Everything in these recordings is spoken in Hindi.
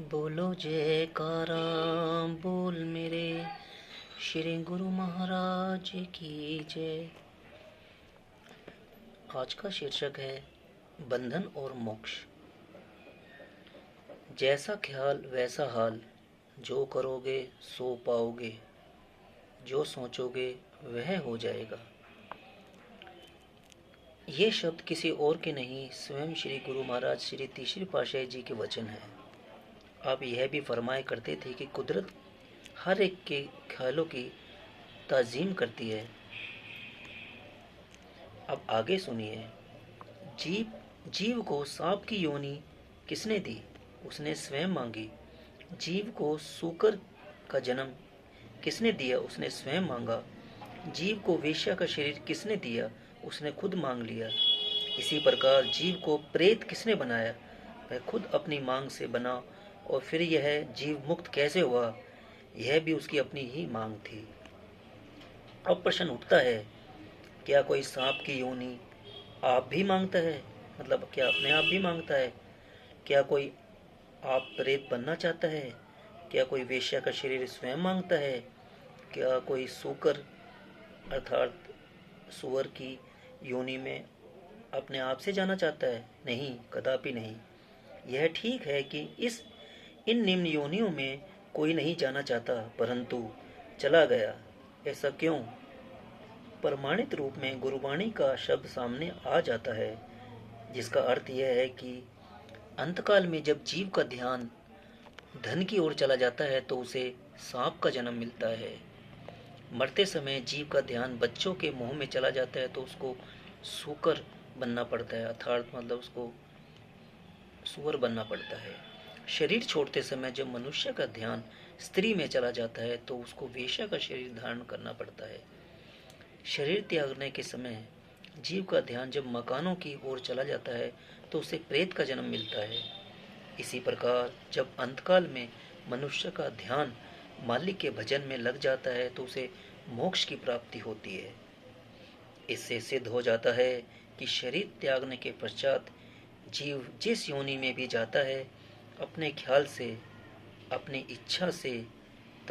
बोलो जयकारा बोल मेरे श्री गुरु महाराज की जय। आज का शीर्षक है बंधन और मोक्ष। जैसा ख्याल वैसा हाल, जो करोगे सो पाओगे, जो सोचोगे वह हो जाएगा। ये शब्द किसी और के नहीं, स्वयं श्री गुरु महाराज श्री तीसरी पातशाही जी के वचन हैं। आप यह भी फरमाया करते थे कि कुदरत हर एक के ख्यालों की ताजीम करती है। अब आगे सुनिए। जीव को सांप की योनि किसने दी? उसने स्वयं मांगी। जीव को सूकर का जन्म किसने दिया? उसने स्वयं मांगा। जीव को वेश्या का शरीर किसने दिया? उसने खुद मांग लिया। इसी प्रकार जीव को प्रेत किसने बनाया? वह खुद अपनी मांग से बना। और फिर यह जीव मुक्त कैसे हुआ? यह भी उसकी अपनी ही मांग थी। अब प्रश्न उठता है, क्या कोई सांप की योनि आप भी मांगता है? मतलब क्या अपने आप भी मांगता है? क्या कोई आप प्रेत बनना चाहता है? क्या कोई वेश्या का शरीर स्वयं मांगता है? क्या कोई सूकर अर्थात सुअर की योनि में अपने आप से जाना चाहता है? नहीं, कदापि नहीं। यह ठीक है कि इन निम्न योनियों में कोई नहीं जाना चाहता, परंतु चला गया। ऐसा क्यों? प्रमाणित रूप में गुरुवाणी का शब्द सामने आ जाता है, जिसका अर्थ यह है कि अंतकाल में जब जीव का ध्यान धन की ओर चला जाता है तो उसे सांप का जन्म मिलता है। मरते समय जीव का ध्यान बच्चों के मुंह में चला जाता है तो उसको सूकर बनना पड़ता है, अर्थात मतलब उसको सुअर बनना पड़ता है। शरीर छोड़ते समय जब मनुष्य का ध्यान स्त्री में चला जाता है तो उसको वेश्या का शरीर धारण करना पड़ता है। शरीर त्यागने के समय जीव का ध्यान जब मकानों की ओर चला जाता है तो उसे प्रेत का जन्म मिलता है। इसी प्रकार जब अंतकाल में मनुष्य का ध्यान मालिक के भजन में लग जाता है तो उसे मोक्ष की प्राप्ति होती है। इससे सिद्ध हो जाता है कि शरीर त्यागने के पश्चात जीव जिस योनि में भी जाता है, अपने ख्याल से, अपनी इच्छा से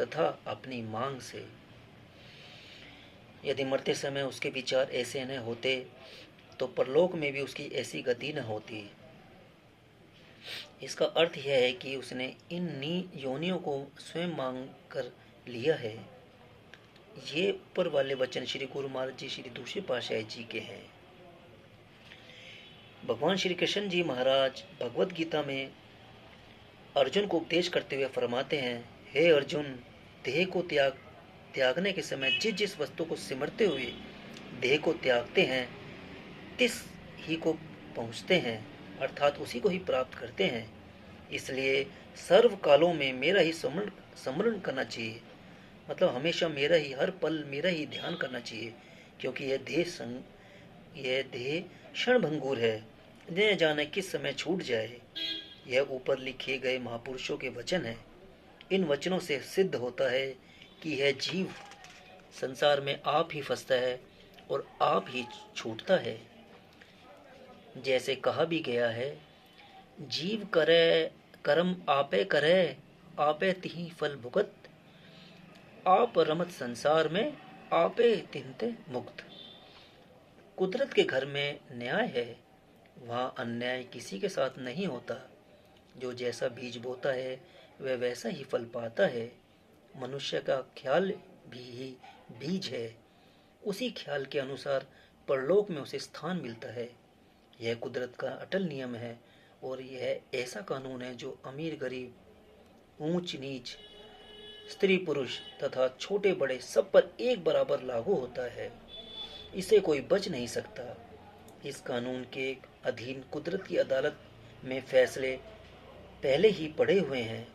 तथा अपनी मांग से, यदि मरते समय उसके विचार ऐसे न होते तो परलोक में भी उसकी ऐसी गति न होती। इसका अर्थ यह है कि उसने इन योनियों को स्वयं मांग कर लिया है। ये ऊपर वाले वचन श्री गुरु महाराज जी श्री दूसरी पातशाही जी के हैं। भगवान श्री कृष्ण जी महाराज भगवत गीता में अर्जुन को उपदेश करते हुए फरमाते हैं, हे अर्जुन, देह को त्यागने के समय जिस जिस वस्तु को सिमरते हुए देह को त्यागते हैं, तिस ही को पहुँचते हैं, अर्थात उसी को ही प्राप्त करते हैं। इसलिए सर्व कालों में मेरा ही स्मरण करना चाहिए। मतलब हमेशा मेरा ही, हर पल मेरा ही ध्यान करना चाहिए, क्योंकि यह देह क्षणभंगुर है, न जाने किस समय छूट जाए। यह ऊपर लिखे गए महापुरुषों के वचन है। इन वचनों से सिद्ध होता है कि यह जीव संसार में आप ही फंसता है और आप ही छूटता है। जैसे कहा भी गया है, जीव करे कर्म आपे करे, आपे तिहि फल भुगत, आप रमत संसार में आपे तिनते मुक्त। कुदरत के घर में न्याय है, वहाँ अन्याय किसी के साथ नहीं होता। जो जैसा बीज बोता है वह वैसा ही फल पाता है। मनुष्य का ख्याल भी बीज है, उसी ख्याल के अनुसार परलोक में उसे स्थान मिलता है। यह कुदरत का अटल नियम है और यह ऐसा कानून है जो अमीर गरीब, ऊंच नीच, स्त्री पुरुष तथा छोटे बड़े सब पर एक बराबर लागू होता है। इसे कोई बच नहीं सकता। इस कानून के अधीन कुदरत की अदालत में फैसले पहले ही पड़े हुए हैं।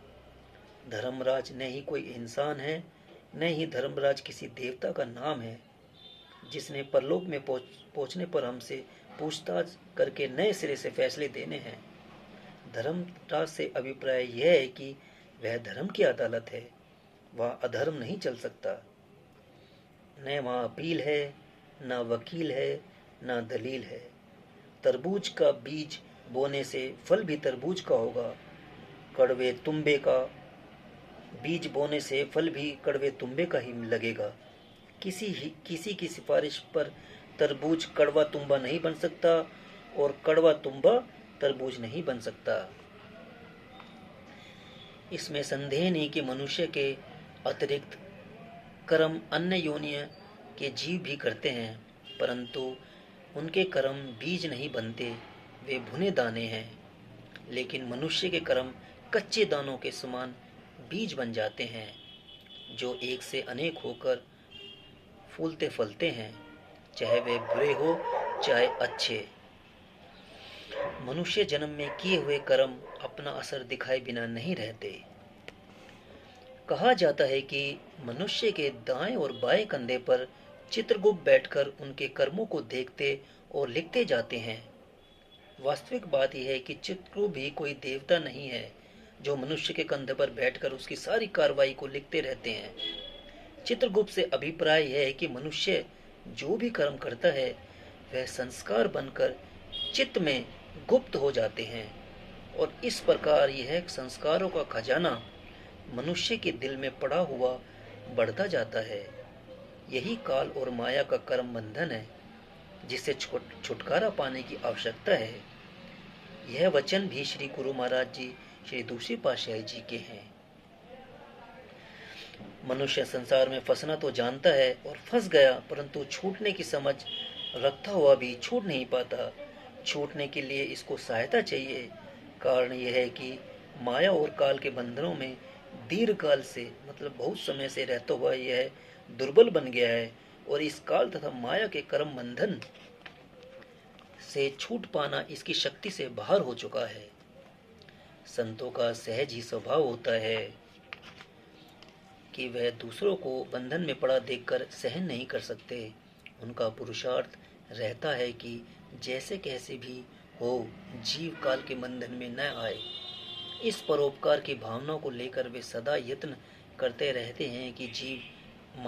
धर्मराज न ही कोई इंसान है, न ही धर्मराज किसी देवता का नाम है, जिसने परलोक में पहुंचने पर हमसे पूछताछ करके नए सिरे से फैसले देने हैं। धर्मराज से अभिप्राय यह है कि वह धर्म की अदालत है, वहाँ अधर्म नहीं चल सकता। न वहाँ अपील है, न वकील है, न दलील है। तरबूज का बीज बोने से फल भी तरबूज का होगा, कड़वे तुम्बे का बीज बोने से फल भी कड़वे तुम्बे का ही लगेगा। किसी की सिफारिश पर तरबूज कड़वा तुम्बा नहीं बन सकता और कड़वा तुम्बा तरबूज नहीं बन सकता। इसमें संदेह नहीं कि मनुष्य के अतिरिक्त कर्म अन्य योनियों के जीव भी करते हैं, परंतु उनके कर्म बीज नहीं बनते, वे भुने दाने हैं। लेकिन मनुष्य के कर्म कच्चे दानों के समान बीज बन जाते हैं, जो एक से अनेक होकर फूलते फलते हैं, चाहे वे बुरे हो चाहे अच्छे। मनुष्य जन्म में किए हुए कर्म अपना असर दिखाए बिना नहीं रहते। कहा जाता है कि मनुष्य के दाएं और बाएं कंधे पर चित्रगुप्त बैठकर उनके कर्मों को देखते और लिखते जाते हैं। वास्तविक बात यह है कि चित्रगुप्त भी कोई देवता नहीं है जो मनुष्य के कंधे पर बैठकर उसकी सारी कार्रवाई को लिखते रहते हैं। चित्रगुप्त से अभिप्राय यह है कि मनुष्य जो भी कर्म करता है वह संस्कार बनकर चित्त में गुप्त हो जाते हैं और इस प्रकार यह संस्कारों का खजाना मनुष्य के दिल में पड़ा हुआ बढ़ता जाता है। यही काल और माया का कर्म बंधन है जिससे छुटकारा पाने की आवश्यकता है। यह वचन भी श्री गुरु महाराज जी श्री दूसरी पातशाही जी के हैं। मनुष्य संसार में फंसना तो जानता है और फंस गया, परंतु छूटने की समझ रखता हुआ भी छूट नहीं पाता। छूटने के लिए इसको सहायता चाहिए। कारण यह है कि माया और काल के बंधनों में दीर्घ काल से मतलब बहुत समय से रहता हुआ यह दुर्बल बन गया है और इस काल तथा माया के कर्म बंधन से छूट पाना इसकी शक्ति से बाहर हो चुका है। संतों का सहज ही स्वभाव होता है कि वह दूसरों को बंधन में पड़ा देखकर सहन नहीं कर सकते। उनका पुरुषार्थ रहता है कि जैसे कैसे भी हो जीव काल के बंधन में न आए। इस परोपकार की भावना को लेकर वे सदा यत्न करते रहते हैं कि जीव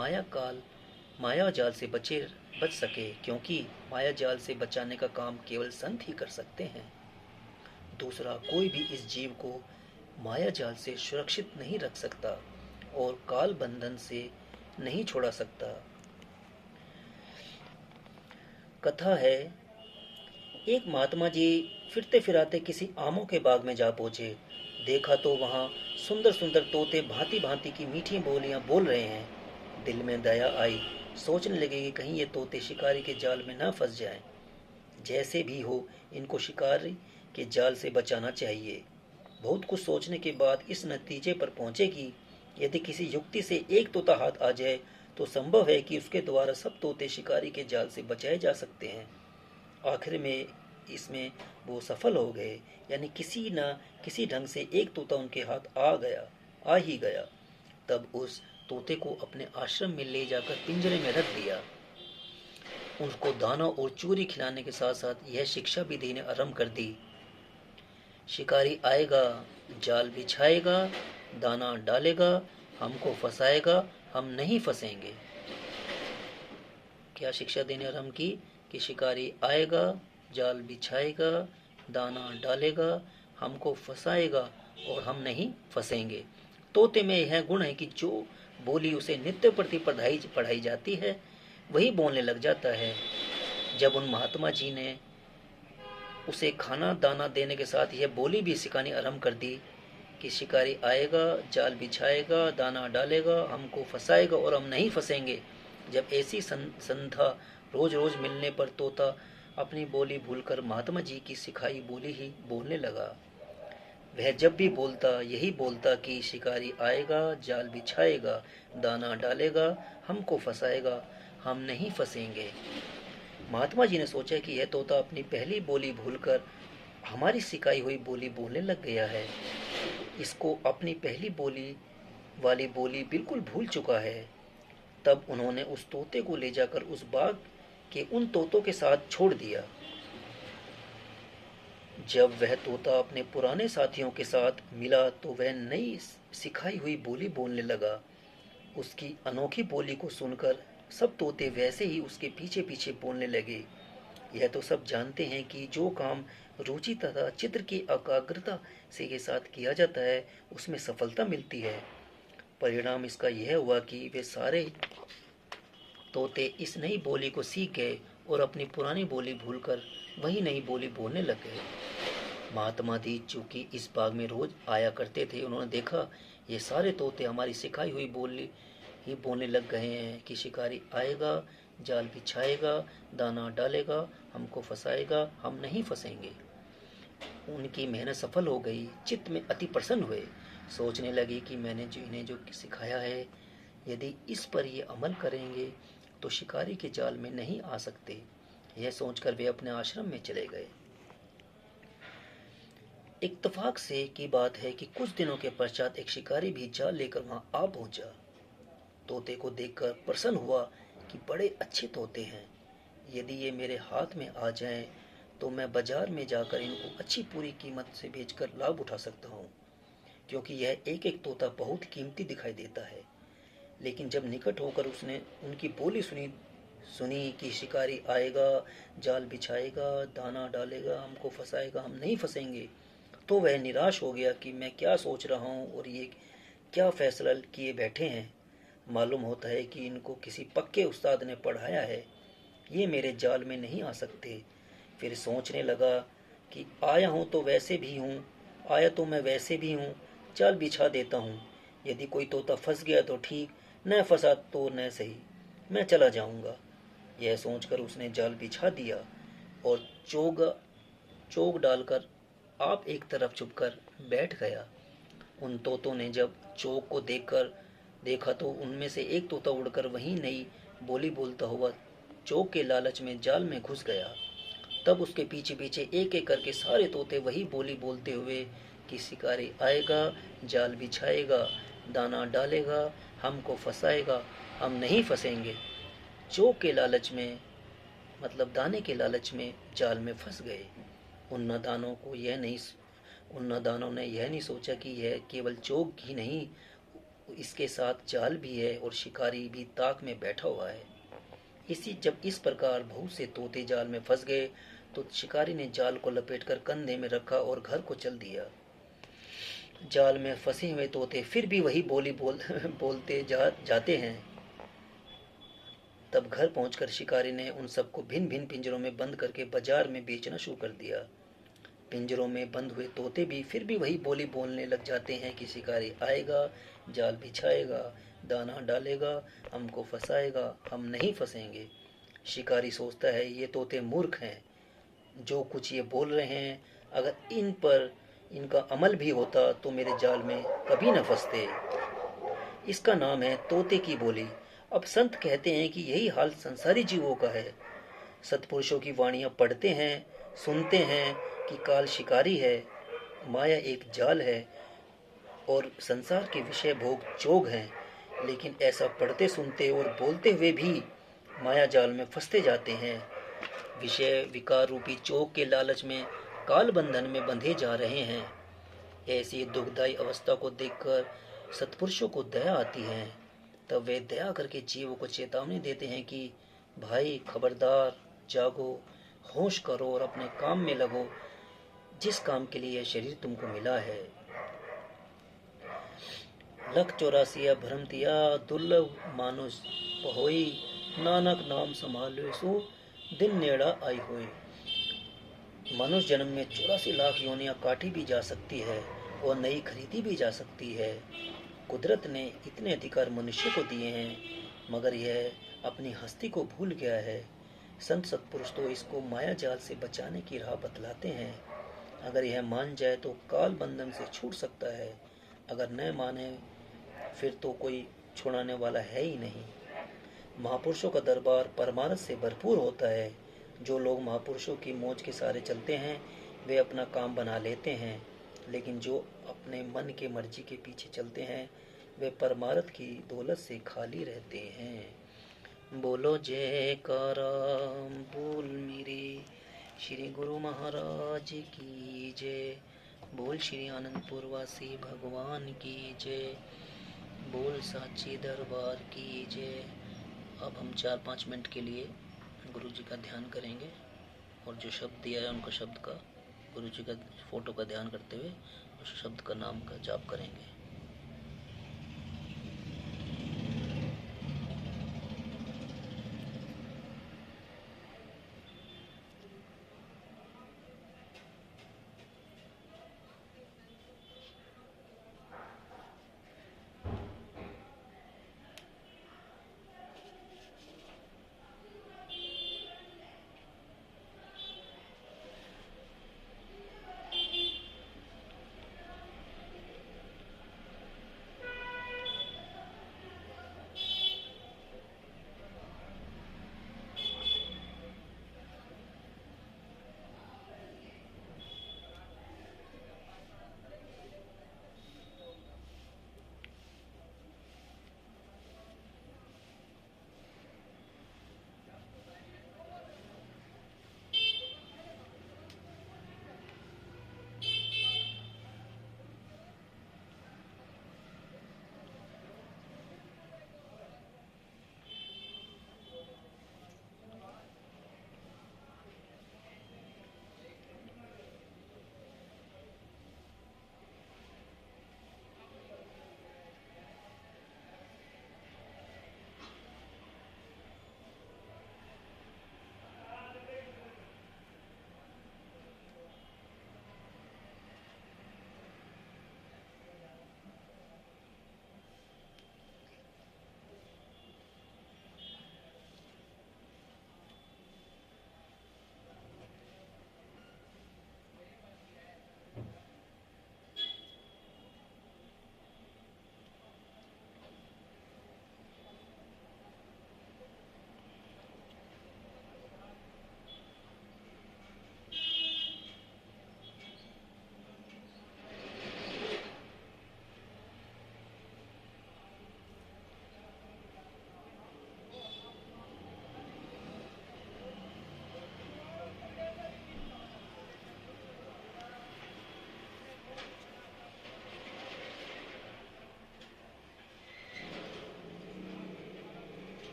माया जाल से बच सके, क्योंकि माया जाल से बचाने का काम केवल संत ही कर सकते हैं। दूसरा कोई भी इस जीव को माया जाल से सुरक्षित नहीं रख सकता और काल बंधन से नहीं छोड़ा सकता। कथा है, एक महात्मा जी फिरते फिराते किसी आमों के बाग में जा पहुंचे। देखा तो वहां सुंदर सुंदर तोते भांति भांति की मीठी बोलियां बोल रहे हैं। दिल में दया आई, सोचने लगे कि कहीं ये तोते शिकारी के जाल में न फंस जाएं। जैसे भी हो इनको शिकारी के जाल से बचाना चाहिए। बहुत कुछ सोचने के बाद इस नतीजे पर पहुंचे कि यदि किसी युक्ति से एक तोता हाथ आ जाए तो संभव है कि उसके द्वारा सब तोते शिकारी के जाल से बचाए जा सकते हैं। आखिर में इसमें वो सफल हो गए, यानी किसी न किसी ढंग से एक तोता उनके हाथ आ ही गया। तब उस तोते को अपने आश्रम में ले जाकर पिंजरे में रख दिया। उसको दाना और चूरी खिलाने के साथ साथ यह शिक्षा भी देने आरंभ कर दी। शिकारी आएगा, जाल बिछाएगा, दाना डालेगा, हमको फंसाएगा, हम नहीं फंसेंगे। क्या शिक्षा देने आरंभ की कि शिकारी आएगा, जाल बिछाएगा, दाना डालेगा, हमको फंसाएगा और हम नहीं फंसेंगे। तोते में यह गुण है कि जो बोली उसे नित्य प्रति पढ़ाई जाती है वही बोलने लग जाता है। जब उन महात्मा जी ने उसे खाना दाना देने के साथ यह बोली भी सिखानी आरंभ कर दी कि शिकारी आएगा, जाल बिछाएगा, दाना डालेगा, हमको फंसाएगा और हम नहीं फंसेंगे। जब ऐसी संधा रोज रोज मिलने पर तोता अपनी बोली भूलकर महात्मा जी की सिखाई बोली ही बोलने लगा। वह जब भी बोलता यही बोलता कि शिकारी आएगा, जाल बिछाएगा, दाना डालेगा, हमको फंसाएगा, हम नहीं फंसेंगे। महात्मा जी ने सोचा कि यह तोता अपनी पहली बोली भूलकर हमारी सिखाई हुई बोली बोलने लग गया है। इसको अपनी पहली बोली वाली बोली बिल्कुल भूल चुका है। तब उन्होंने उस तोते को ले जाकर उस बाग के उन तोतों के साथ छोड़ दिया। जब वह तोता अपने पुराने साथियों के साथ मिला तो वह नई सिखाई हुई बोली बोलने लगा। उसकी अनोखी बोली को सुनकर सब तोते वैसे ही उसके पीछे पीछे बोलने लगे। यह तो सब जानते हैं कि जो काम रुचि तथा चित्र की एकाग्रता से के साथ किया जाता है उसमें सफलता मिलती है। परिणाम इसका यह हुआ कि वे सारे तोते इस नई बोली को सीख गए और अपनी पुरानी बोली भूलकर वही नई बोली बोलने लग गए। महात्मा दी चूंकि इस बाग में रोज आया करते थे, उन्होंने देखा ये सारे तोते हमारी सिखाई हुई बोली ही बोलने लग गए हैं कि शिकारी आएगा, जाल बिछाएगा, दाना डालेगा, हमको फंसाएगा, हम नहीं फंसेंगे। उनकी मेहनत सफल हो गई। चित्त में अति प्रसन्न हुए। सोचने लगे कि मैंने इन्हें जो सिखाया है, यदि इस पर ये अमल करेंगे तो शिकारी के जाल में नहीं आ सकते। यह सोचकर वे अपने आश्रम में चले गए। इत्तफाक से की बात है कि कुछ दिनों के पश्चात एक शिकारी भी जाल लेकर वहां आ पहुंचा। तोते को देखकर प्रसन्न हुआ कि बड़े अच्छे तोते हैं, यदि ये मेरे हाथ में आ जाएं तो मैं बाजार में जाकर इनको अच्छी पूरी कीमत से बेचकर लाभ उठा सकता हूँ, क्योंकि यह एक एक तोता बहुत कीमती दिखाई देता है। लेकिन जब निकट होकर उसने उनकी बोली सुनी सुनी कि शिकारी आएगा, जाल बिछाएगा, दाना डालेगा, हमको फंसाएगा, हम नहीं फंसेंगे, तो वह निराश हो गया कि मैं क्या सोच रहा हूँ और ये क्या फैसला किए बैठे हैं। मालूम होता है कि इनको किसी पक्के उस्ताद ने पढ़ाया है, ये मेरे जाल में नहीं आ सकते। फिर सोचने लगा कि आया हूँ तो वैसे भी हूँ, आया तो मैं वैसे भी हूँ, जाल बिछा देता हूँ। यदि कोई तोता फंस गया तो ठीक, न फंसा तो न सही, मैं चला जाऊंगा। यह सोचकर उसने जाल बिछा दिया और चोग डालकर आप एक तरफ छुपकर बैठ गया। उन तोतों ने जब चोग को देखा तो उनमें से एक तोता उड़कर वही नई बोली बोलता हुआ चोग के लालच में जाल में घुस गया। तब उसके पीछे पीछे एक एक करके सारे तोते वही बोली बोलते हुए कि शिकारी आएगा, जाल बिछाएगा, दाना डालेगा, हमको फंसाएगा, हम नहीं फंसेंगे। चोग के लालच में, मतलब दाने के लालच में जाल में फंस गए। उन नादानों को यह नहीं उन नादानों ने यह नहीं सोचा कि यह केवल चोग ही नहीं, इसके साथ जाल भी है और शिकारी भी ताक में बैठा हुआ है। जब इस प्रकार बहुत से तोते जाल में फंस गए तो शिकारी ने जाल को लपेटकर कंधे में रखा और घर को चल दिया। जाल में फंसे हुए तोते फिर भी वही बोली बोलते जाते हैं। तब घर पहुंचकर शिकारी ने उन सबको भिन्न भिन्न पिंजरों में बंद करके बाजार में बेचना शुरू कर दिया। पिंजरों में बंद हुए तोते भी फिर भी वही बोली बोलने लग जाते हैं कि शिकारी आएगा, जाल बिछाएगा, दाना डालेगा, हमको फंसाएगा, हम नहीं फंसेंगे। शिकारी सोचता है ये तोते मूर्ख हैं, जो कुछ ये बोल रहे हैं अगर इन पर इनका अमल भी होता तो मेरे जाल में कभी न फंसते। इसका नाम है तोते की बोली। अब संत कहते हैं कि यही हाल संसारी जीवों का है। सत्पुरुषों की वाणियां पढ़ते हैं, सुनते हैं कि काल शिकारी है, माया एक जाल है और संसार के विषय भोग चोग हैं, लेकिन ऐसा पढ़ते सुनते और बोलते हुए भी माया जाल में फंसते जाते हैं। विषय विकार रूपी चोग के लालच में काल बंधन में बंधे जा रहे हैं। ऐसी दुखदायी अवस्था को देखकर सत्पुरुषों को दया आती है। तब वे दया करके जीवों को चेतावनी देते हैं कि भाई खबरदार, जागो, होश करो और अपने काम में लगो, जिस काम के लिए यह शरीर तुमको मिला है। लख 84 भ्रम तिया दुर्लभ मानुष पहोई, नानक नाम संभाले सो दिन नेड़ा आई होई। मनुष्य जन्म में 84 लाख योनियां काटी भी जा सकती है और नई खरीदी भी जा सकती है। कुदरत ने इतने अधिकार मनुष्य को दिए हैं, मगर यह अपनी हस्ती को भूल गया है। संत सत्पुरुष तो इसको माया जाल से बचाने की राह बतलाते हैं। अगर यह मान जाए तो काल बंधन से छूट सकता है, अगर न माने फिर तो कोई छुड़ाने वाला है ही नहीं। महापुरुषों का दरबार परमार्थ से भरपूर होता है। जो लोग महापुरुषों की मौज के सहारे चलते हैं वे अपना काम बना लेते हैं, लेकिन जो अपने मन के मर्जी के पीछे चलते हैं वे परमार्थ की दौलत से खाली रहते हैं। बोलो जयकारा बोल मेरे श्री गुरु महाराज की जय। बोल श्री आनंदपुर वासी भगवान की जय। बोल साची दरबार की जय। अब हम 4-5 मिनट के लिए गुरु जी का ध्यान करेंगे। और जो शब्द दिया है उनका शब्द का, गुरु जी का फोटो का ध्यान करते हुए उस शब्द का नाम का जाप करेंगे।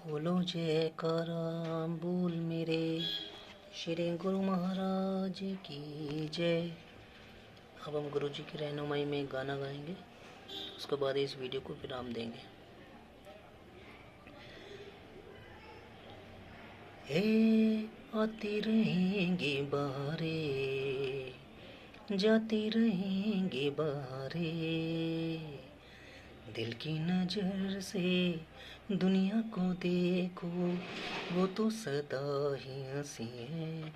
बोलो जयकारा बोल मेरे श्री गुरु महाराज की जय। अब हम गुरु जी की रहनुमाई में गाना गाएंगे, उसके बाद इस वीडियो को विराम देंगे। हे आती रहेंगी बहारे, जाती रहेंगी बहारे, दिल की नजर से दुनिया को देखो वो तो सदा ही हंसी है।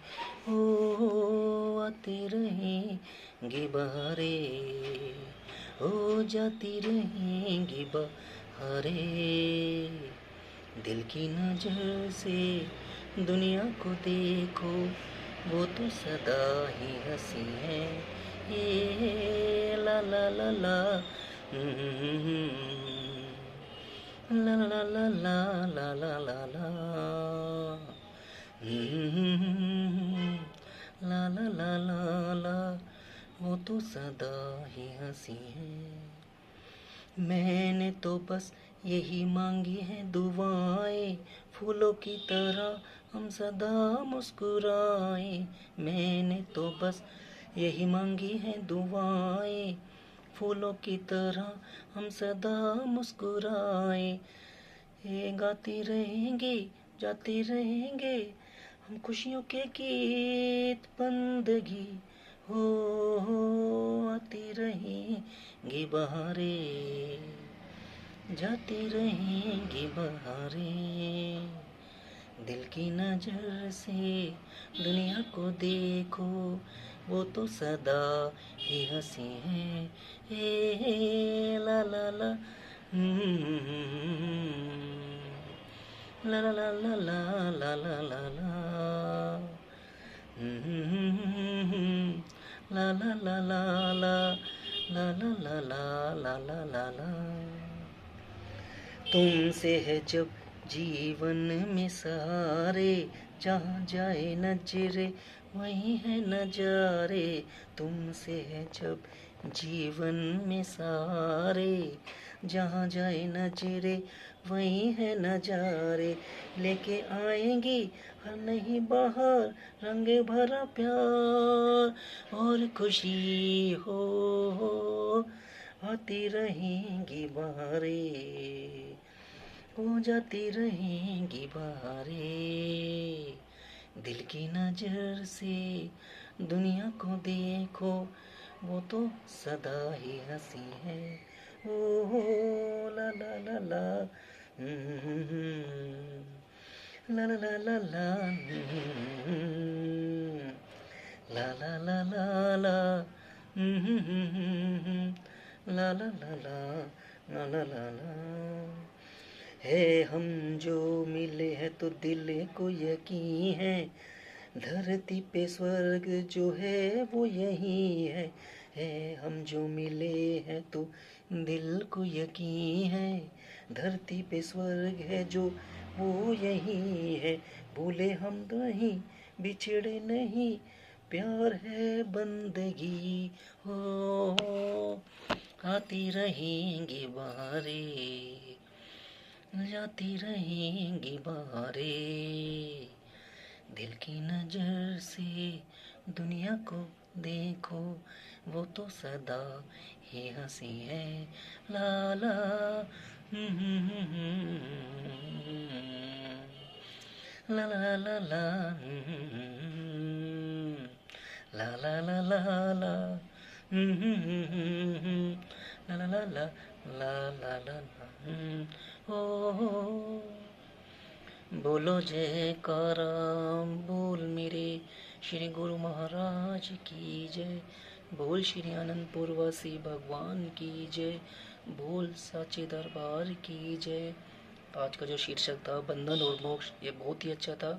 ओ आती रहेंगी बहारे, ओ जाती रहेंगी बहारे, दिल की नजर से दुनिया को देखो वो तो सदा ही हंसी है। ये ला ला ला ला ला ला ला ला ला ला ला ला ला ला ला ला ला, वो तो सदा ही हंसी है। मैंने तो बस यही मांगी है दुआएं, फूलों की तरह हम सदा मुस्कुराए। मैंने तो बस यही मांगी है दुआएं, फूलों की तरह हम सदा मुस्कुराए। ये गाती रहेंगे जाती रहेंगे हम खुशियों के गीत बंदगी, हो आती रहेंगी बहारे, जाती रहेंगी बहारे, दिल की नजर से दुनिया को देखो वो तो सदा ही हंसी है। हे ला ला ला, ला ला ला ला ला ला ला ला, ला ला ला ला ला, ला ला ला ला ला ला ला ला। तुमसे है जब जीवन में सहारे, जहाँ जाए नजरे वही है नजारे। तुमसे है जब जीवन में सहारे, जहाँ जाए नजरे वही है नजारे। लेके आएंगी हर नई बहार, रंग भरा प्यार और खुशी हो आती रहेंगी बहारें, हो जाती रहेंगी बहारें। दिल की नजर से दुनिया को देखो, वो तो सदा ही हंसी है। ओ ला ला ला ला, ला ला ला ला ला, ला ला ला ला ला, ला ला ला ला, ला ला ला ला। है हम जो मिले हैं तो दिल को यकीन है, धरती पे स्वर्ग जो है वो यही है। हम जो मिले हैं तो दिल को यकीन है, धरती पे स्वर्ग है जो वो यही है। भूले हम नहीं बिछड़े नहीं, प्यार है बंदगी हो आती रहेंगी बहारें, जाती रहेंगी बहारें। दिल की नजर से दुनिया को देखो, वो तो सदा ही हंसी है। ला ला, ला ला ला ला, ला ला ला ला ला, ला ला ला ला, ला ला ला ला, ओ बोलो जयकारा, बोल मेरे श्री गुरु महाराज की जय, बोल श्री अनंतपुर वासी भगवान की जय, बोल साचे दरबार की जय। आज का जो शीर्षक था बंधन और मोक्ष, ये बहुत ही अच्छा था,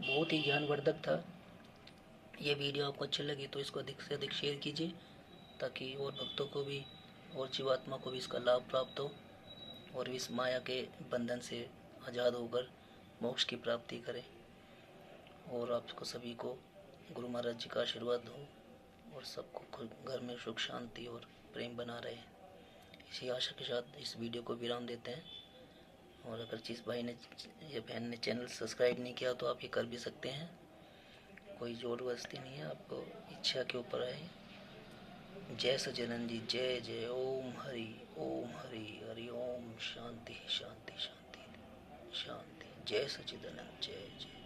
बहुत ही ज्ञानवर्धक था। ये वीडियो आपको अच्छी लगी तो इसको अधिक से अधिक शेयर कीजिए, ताकि और भक्तों को भी और जीवात्मा को भी इसका लाभ प्राप्त हो और इस माया के बंधन से आज़ाद होकर मोक्ष की प्राप्ति करें। और आपको सभी को गुरु महाराज जी का आशीर्वाद हो और सबको घर में सुख शांति और प्रेम बना रहे। इसी आशा के साथ इस वीडियो को विराम देते हैं। और अगर जिस भाई ने या बहन ने चैनल सब्सक्राइब नहीं किया तो आप ये कर भी सकते हैं, कोई ज़बरदस्ती नहीं है, आपको इच्छा के ऊपर है। जय सच्चिदानंद जी, जय जय, ओम हरि हरि ओम, शांति शांति शांति शांति। जय सच्चिदानंद, जय जय।